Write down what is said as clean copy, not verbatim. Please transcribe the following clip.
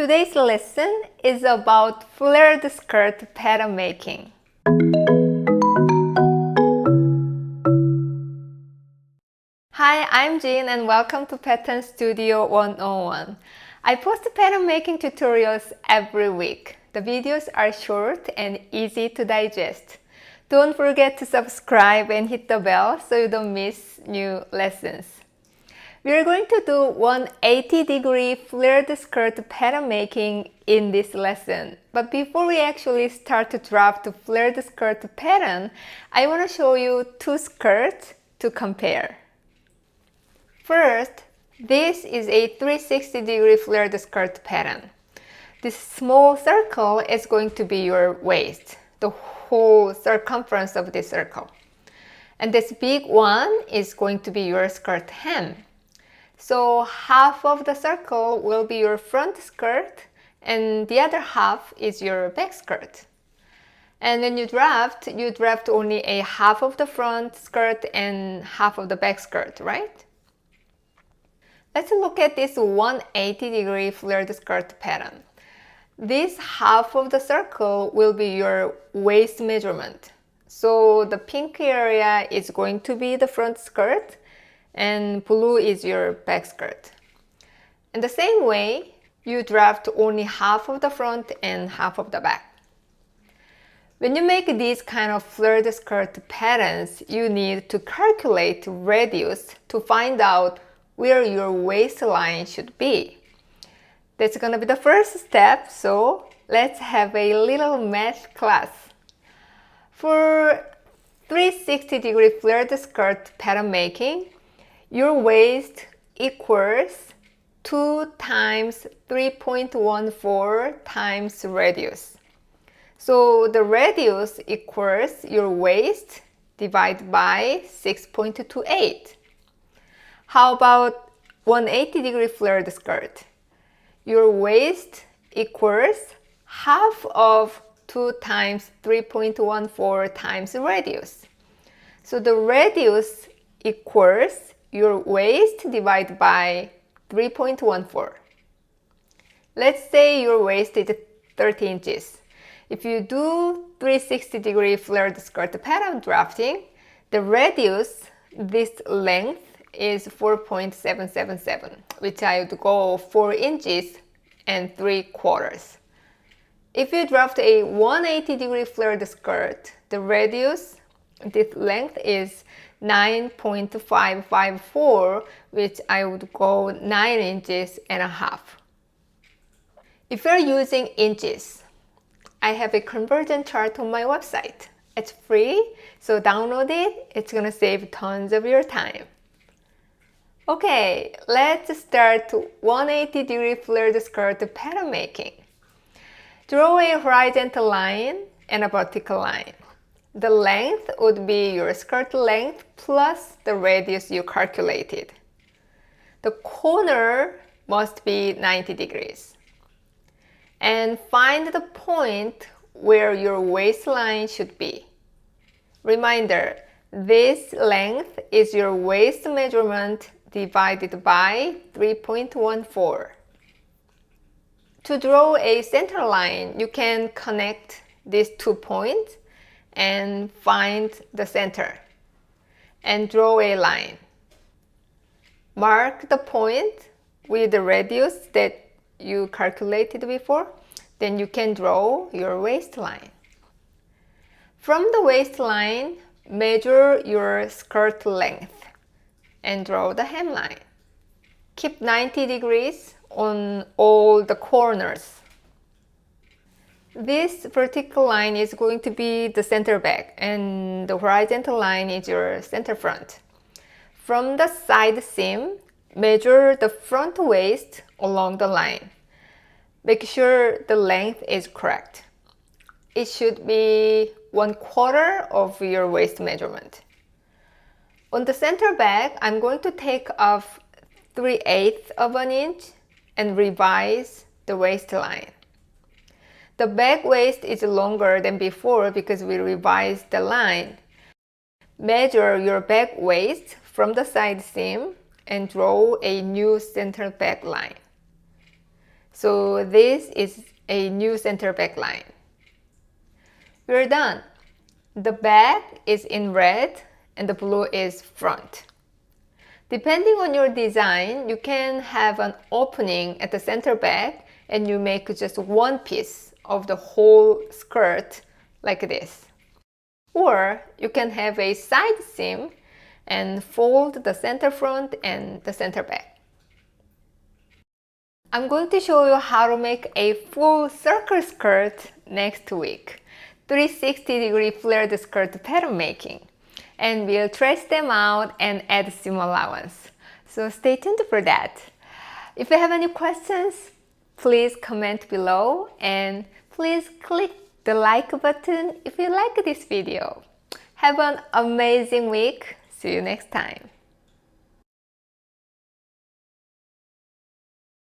Today's lesson is about flared skirt pattern making. Hi, I'm Jin and welcome to Pattern Studio 101. I post pattern making tutorials every week. The videos are short and easy to digest. Don't forget to subscribe and hit the bell so you don't miss new lessons. We are going to do 180-degree flared skirt pattern making in this lesson. But before we actually start to draft the flared skirt pattern, I want to show you two skirts to compare. First, this is a 360-degree flared skirt pattern. This small circle is going to be your waist, the whole circumference of this circle. And this big one is going to be your skirt hem. So half of the circle will be your front skirt and the other half is your back skirt. And when you draft only a half of the front skirt and half of the back skirt, right? Let's look at this 180-degree flared skirt pattern. This half of the circle will be your waist measurement. So the pink area is going to be the front skirt and blue is your back skirt. In the same way, you draft only half of the front and half of the back. When you make these kind of flared skirt patterns, you need to calculate radius to find out where your waistline should be. That's gonna be the first step, so let's have a little math class. For 360-degree flared skirt pattern making, your waist equals 2 times 3.14 times radius. So the radius equals your waist divided by 6.28. How about 180-degree flared skirt? Your waist equals half of 2 times 3.14 times radius. So the radius equals your waist divided by 3.14. Let's say your waist is 30 inches. If you do 360-degree flared skirt pattern drafting, the radius, this length, is 4.777, which I would go 4 inches and 3/4. If you draft a 180-degree flared skirt, the radius, this length is 9.554, which I would go 9 inches and a half. If you're using inches, I have a conversion chart on my website. It's free, so download it. It's gonna save tons of your time. Okay, let's start 180-degree flared skirt pattern making. Draw a horizontal line and a vertical line. The length would be your skirt length plus the radius you calculated. The corner must be 90 degrees. And find the point where your waistline should be. Reminder, this length is your waist measurement divided by 3.14. To draw a center line, you can connect these 2 points and find the center and draw a line. Mark the point with the radius that you calculated before, then you can draw your waistline. From the waistline, measure your skirt length and draw the hemline. Keep 90 degrees on all the corners. This vertical line is going to be the center back and the horizontal line is your center front. From the side seam, measure the front waist along the line. Make sure the length is correct. It should be 1/4 of your waist measurement. On the center back, I'm going to take off 3/8 of an inch and revise the waistline. The back waist is longer than before because we revised the line. Measure your back waist from the side seam and draw a new center back line. So this is a new center back line. We're done. The back is in red and the blue is front. Depending on your design, you can have an opening at the center back and you make just one piece of the whole skirt like this. Or you can have a side seam and fold the center front and the center back. I'm going to show you how to make a full circle skirt next week. 360-degree flared skirt pattern making. And we'll trace them out and add seam allowance. So stay tuned for that. If you have any questions, please comment below and please click the like button if you like this video. Have an amazing week. See you next time.